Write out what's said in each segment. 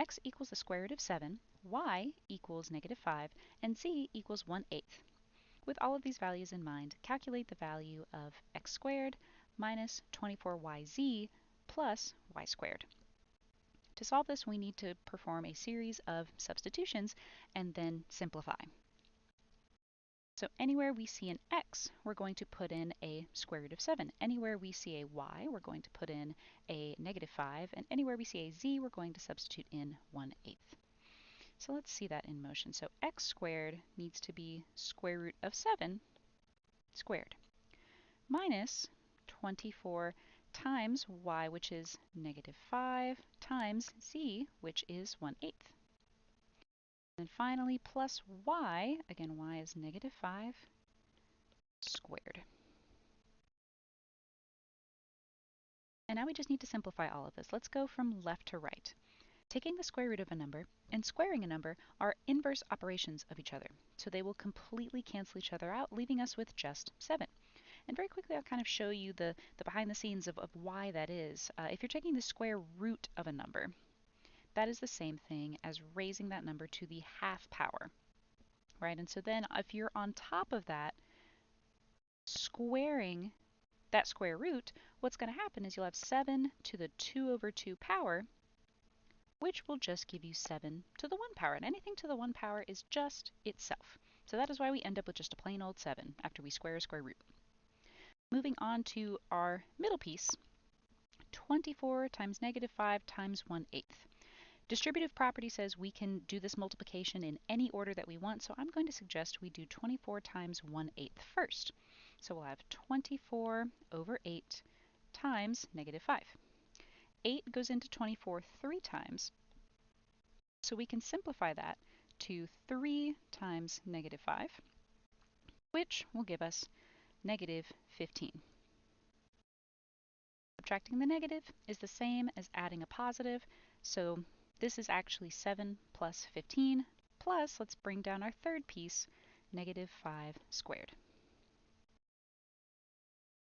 x equals the square root of 7, y equals -5, and z equals 1/8. With all of these values in mind, calculate the value of x squared minus 24yz plus y squared. To solve this, we need to perform a series of substitutions and then simplify. So anywhere we see an x, we're going to put in a square root of 7. Anywhere we see a y, we're going to put in a -5. And anywhere we see a z, we're going to substitute in 1/8. So let's see that in motion. So x squared needs to be square root of 7 squared minus 24 times y, which is -5, times z, which is 1/8. And finally, plus y, again, y is -5 squared. And now we just need to simplify all of this. Let's go from left to right. Taking the square root of a number and squaring a number are inverse operations of each other. So they will completely cancel each other out, leaving us with just 7. And very quickly, I'll kind of show you the behind the scenes of why that is. If you're taking the square root of a number, that is the same thing as raising that number to the half power, right? And so then if you're on top of that, squaring that square root, what's going to happen is you'll have 7 to the 2/2 power, which will just give you 7 to the 1 power. And anything to the 1 power is just itself. So that is why we end up with just a plain old 7 after we square a square root. Moving on to our middle piece, 24 times -5 times 1/8. Distributive property says we can do this multiplication in any order that we want, so I'm going to suggest we do 24 times 1/8 first. So we'll have 24 over 8 times -5. 8 goes into 24 3 times, so we can simplify that to 3 times -5, which will give us -15. Subtracting the negative is the same as adding a positive, so this is actually 7 plus 15, plus, let's bring down our third piece, -5 squared.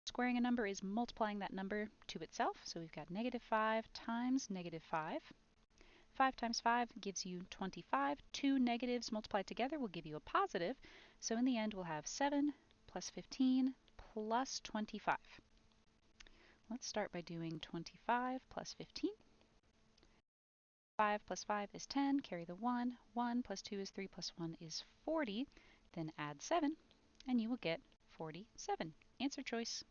Squaring a number is multiplying that number to itself, so we've got -5 times -5. 5 times 5 gives you 25. Two negatives multiplied together will give you a positive, so in the end we'll have 7 plus 15 plus 25. Let's start by doing 25 plus 15. 5 plus 5 is 10, carry the 1. 1 plus 2 is 3 plus 1 is 40. Then add 7, and you will get 47. Answer choice